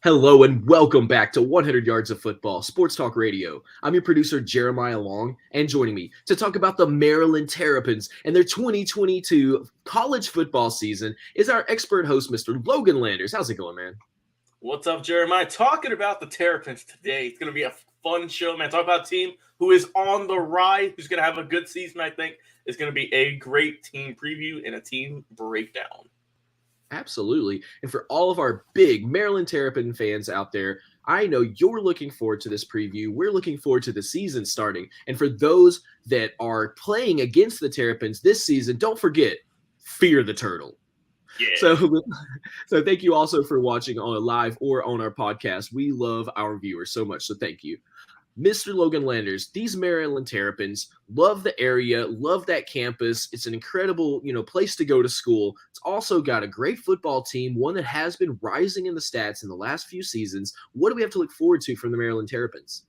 Hello and welcome back to 100 Yards of Football, Sports Talk Radio. I'm your producer, Jeremiah Long, and joining me to talk about the Maryland Terrapins and their 2022 college football season is our expert host, Mr. Logan Landers. How's it going, man? What's up, Jeremiah? Talking about the Terrapins today. It's going to be a fun show, man. Talk about a team who is on the rise, who's going to have a good season, I think. It's going to be a great team preview and a team breakdown. Absolutely. And for all of our big Maryland Terrapin fans out there, I know you're looking forward to this preview. We're looking forward to the season starting. And for those that are playing against the Terrapins this season, don't forget, fear the turtle. Yeah. So thank you also for watching on a live or on our podcast. We love our viewers so much. So thank you. Mr. Logan Landers, these Maryland Terrapins love the area, love that campus. It's an incredible, place to go to school. It's also got a great football team, one that has been rising in the stats in the last few seasons. What do we have to look forward to from the Maryland Terrapins?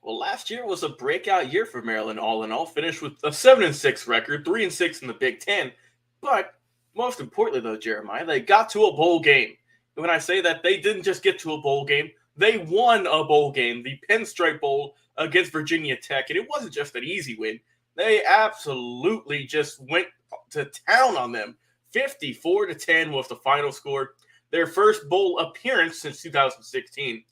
Well, last year was a breakout year for Maryland, all in all. Finished with a 7-6 record, 3-6 in the Big Ten. But most importantly, though, Jeremiah, they got to a bowl game. When I say that, they didn't just get to a bowl game. They won a bowl game, the Pinstripe Bowl against Virginia Tech, and it wasn't just an easy win. They absolutely just went to town on them. 54-10 was the final score. Their first bowl appearance since 2016,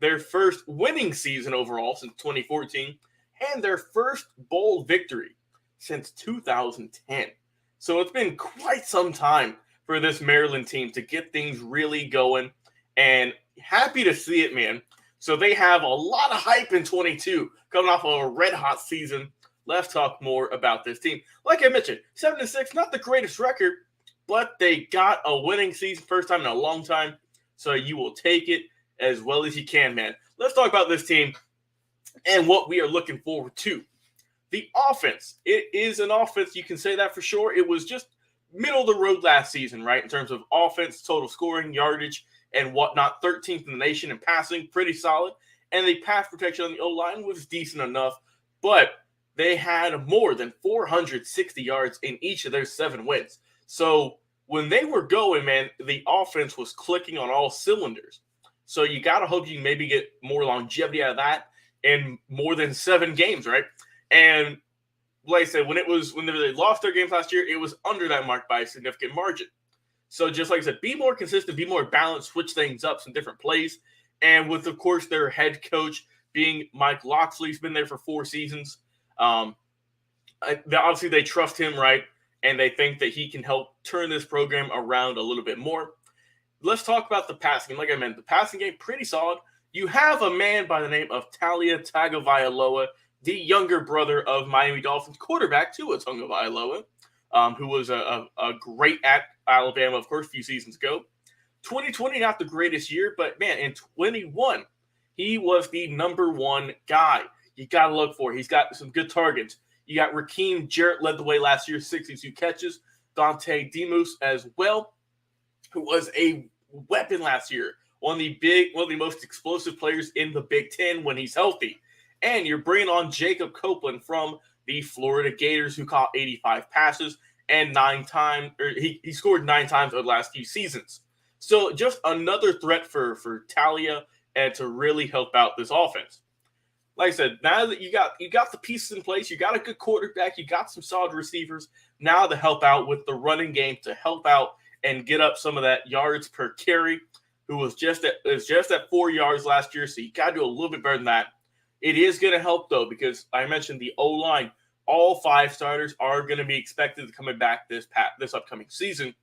their first winning season overall since 2014, and their first bowl victory since 2010. So it's been quite some time for this Maryland team to get things really going, and happy to see it, man. So they have a lot of hype in 22, coming off of a red-hot season. Let's talk more about this team. Like I mentioned, 7-6, not the greatest record, but they got a winning season, first time in a long time. So you will take it as well as you can, man. Let's talk about this team and what we are looking forward to. The offense, it is an offense, you can say that for sure. It was just middle of the road last season, right, in terms of offense, total scoring, yardage, and whatnot. 13th in the nation in passing, pretty solid. And the pass protection on the O-line was decent enough, but they had more than 460 yards in each of their 7 wins. So when they were going, man, the offense was clicking on all cylinders. So you got to hope you can maybe get more longevity out of that in more than 7 games, right? And like I said, when they lost their games last year, it was under that mark by a significant margin. So just like I said, be more consistent, be more balanced, switch things up, some different plays. And with, of course, their head coach being Mike Locksley, he's been there for 4 seasons. Obviously, they trust him, right? And they think that he can help turn this program around a little bit more. Let's talk about the passing. Like I mentioned, the passing game, pretty solid. You have a man by the name of Talia Tagovailoa, the younger brother of Miami Dolphins quarterback Tua Tagovailoa, who was a great at Alabama, of course, a few seasons ago. 2020, not the greatest year, but, man, in 21, he was the number 1 guy you got to look for. He's got some good targets. You got Raheem Jarrett led the way last year, 62 catches. Dante Demus as well, who was a weapon last year. One of the most explosive players in the Big Ten when he's healthy. And you're bringing on Jacob Copeland from the Florida Gators, who caught 85 passes and he scored 9 times over the last few seasons. So just another threat for Talia and to really help out this offense. Like I said, now that you got the pieces in place, you got a good quarterback, you got some solid receivers, now to help out with the running game, to help out and get up some of that yards per carry, who was just at 4 yards last year, so you got to do a little bit better than that. It is going to help, though, because I mentioned the O-line. All 5 starters are going to be expected to come back this upcoming season,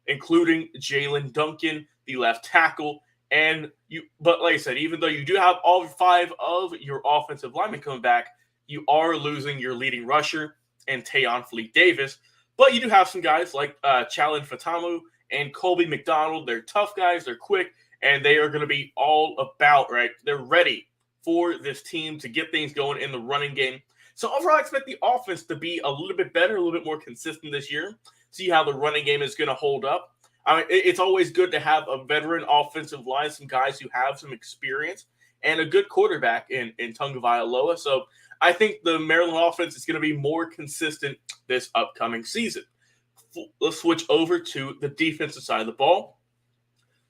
including Jalen Duncan, the left tackle. But like I said, even though you do have all 5 of your offensive linemen coming back, you are losing your leading rusher and Tayon Fleet Davis. But you do have some guys like Chalin Fatamu and Colby McDonald. They're tough guys, they're quick, and they are going to be all about, right? They're ready for this team to get things going in the running game. So overall, I expect the offense to be a little bit better, a little bit more consistent this year. See how the running game is going to hold up. I mean, it's always good to have a veteran offensive line, some guys who have some experience, and a good quarterback in Tagovailoa. So I think the Maryland offense is going to be more consistent this upcoming season. Let's switch over to the defensive side of the ball.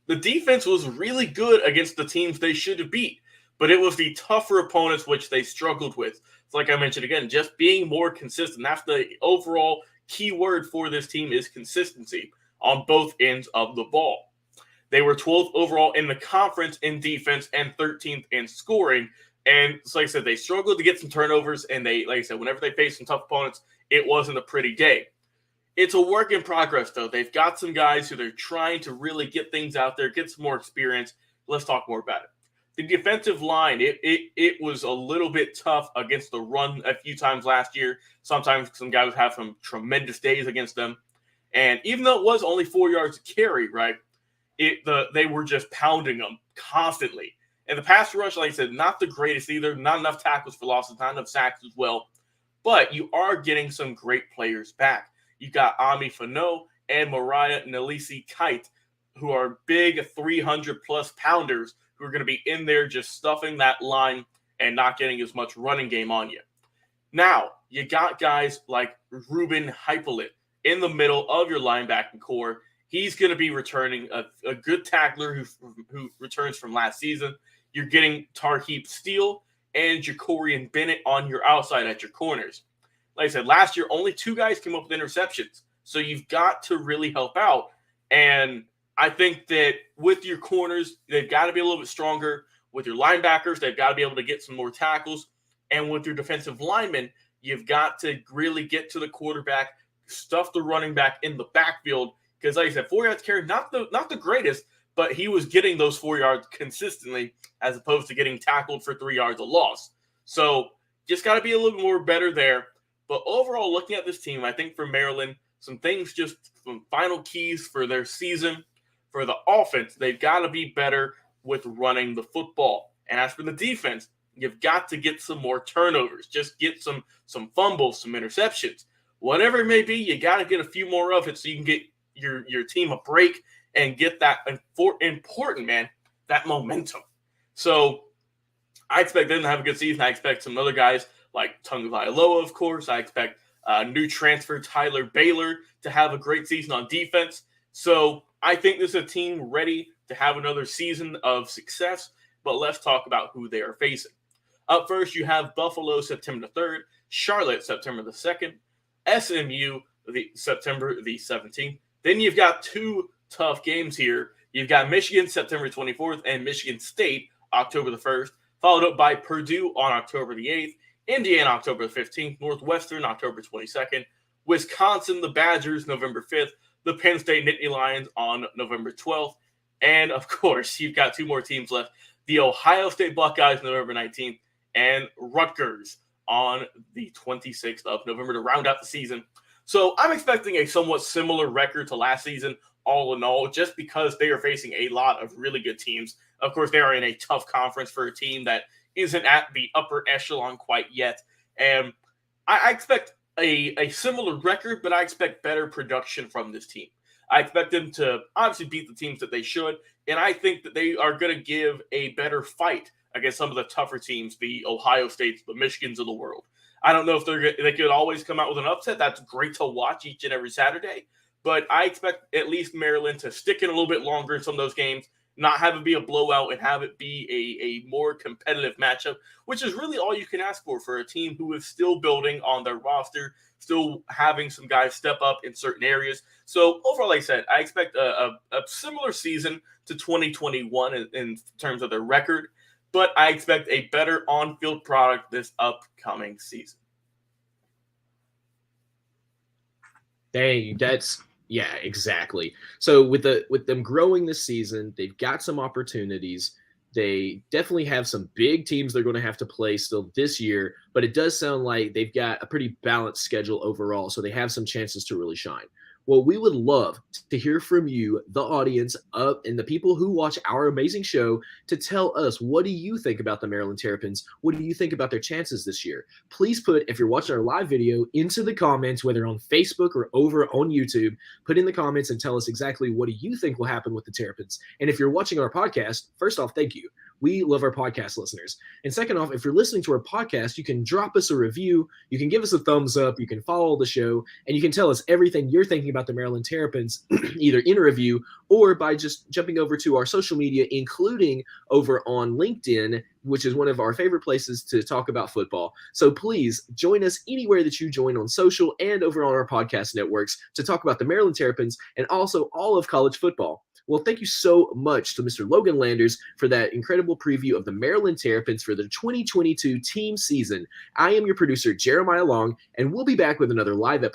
The defense was really good against the teams they should have beat, but it was the tougher opponents which they struggled with. So like I mentioned again, just being more consistent. That's the overall key word for this team is consistency on both ends of the ball. They were 12th overall in the conference in defense and 13th in scoring. And so like I said, they struggled to get some turnovers, and they, like I said, whenever they faced some tough opponents, it wasn't a pretty day. It's a work in progress, though. They've got some guys who they're trying to really get things out there, get some more experience. Let's talk more about it. The defensive line, it was a little bit tough against the run a few times last year. Sometimes some guys have some tremendous days against them. And even though it was only 4 yards to carry, right, they were just pounding them constantly. And the pass rush, like I said, not the greatest either. Not enough tackles for losses, not enough sacks as well. But you are getting some great players back. You got Ami Fano and Mariah Nalisi Kite, who are big 300-plus pounders who are going to be in there just stuffing that line and not getting as much running game on you. Now, you got guys like Ruben Hypolit in the middle of your linebacking core. He's going to be returning a good tackler who returns from last season. You're getting Tarheep Steele and Jacorian Bennett on your outside at your corners. Like I said, last year, only 2 guys came up with interceptions. So you've got to really help out. And I think that with your corners, they've got to be a little bit stronger. With your linebackers, they've got to be able to get some more tackles. And with your defensive linemen, you've got to really get to the quarterback, stuff the running back in the backfield. Because like I said, 4 yards carry, not the greatest, but he was getting those 4 yards consistently as opposed to getting tackled for 3 yards of loss. So just got to be a little more better there. But overall, looking at this team, I think for Maryland, some things, just some final keys for their season. For the offense, they've got to be better with running the football. And as for the defense, you've got to get some more turnovers. Just get some fumbles, some interceptions. Whatever it may be, you got to get a few more of it so you can get your team a break and get that important, man, that momentum. So I expect them to have a good season. I expect some other guys like Tunga Vailoa, of course. I expect new transfer Tyler Baylor to have a great season on defense. So I think this is a team ready to have another season of success. But let's talk about who they are facing. Up first, you have Buffalo September the 3rd, Charlotte September the 2nd, SMU September the 17th. Then you've got 2 tough games here. You've got Michigan September 24th and Michigan State October the 1st, followed up by Purdue on October the 8th, Indiana October the 15th, Northwestern October 22nd, Wisconsin the Badgers November 5th, the Penn State Nittany Lions on November 12th, and of course, you've got 2 more teams left, the Ohio State Buckeyes November 19th, and Rutgers on the 26th of November to round out the season. So I'm expecting a somewhat similar record to last season, all in all, just because they are facing a lot of really good teams. Of course, they are in a tough conference for a team that isn't at the upper echelon quite yet. And I expect a similar record, but I expect better production from this team. I expect them to obviously beat the teams that they should, and I think that they are going to give a better fight against some of the tougher teams, the Ohio States, the Michigans of the world. I don't know if they could always come out with an upset. That's great to watch each and every Saturday. But I expect at least Maryland to stick in a little bit longer in some of those games, not have it be a blowout and have it be a more competitive matchup, which is really all you can ask for a team who is still building on their roster, still having some guys step up in certain areas. So overall, like I said, I expect a similar season to 2021 in terms of their record, but I expect a better on-field product this upcoming season. Dang, yeah, exactly. So with them growing this season, they've got some opportunities. They definitely have some big teams they're going to have to play still this year, but it does sound like they've got a pretty balanced schedule overall, so they have some chances to really shine. Well, we would love to hear from you, the audience, and the people who watch our amazing show, to tell us, what do you think about the Maryland Terrapins? What do you think about their chances this year? Please put, if you're watching our live video, into the comments, whether on Facebook or over on YouTube, put in the comments and tell us exactly what do you think will happen with the Terrapins. And if you're watching our podcast, first off, thank you. We love our podcast listeners. And second off, if you're listening to our podcast, you can drop us a review, you can give us a thumbs up, you can follow the show, and you can tell us everything you're thinking about the Maryland Terrapins, either in a review or by just jumping over to our social media, including over on LinkedIn, which is one of our favorite places to talk about football. So please join us anywhere that you join on social and over on our podcast networks to talk about the Maryland Terrapins and also all of college football. Well, thank you so much to Mr. Logan Landers for that incredible preview of the Maryland Terrapins for the 2022 team season. I am your producer, Jeremiah Long, and we'll be back with another live episode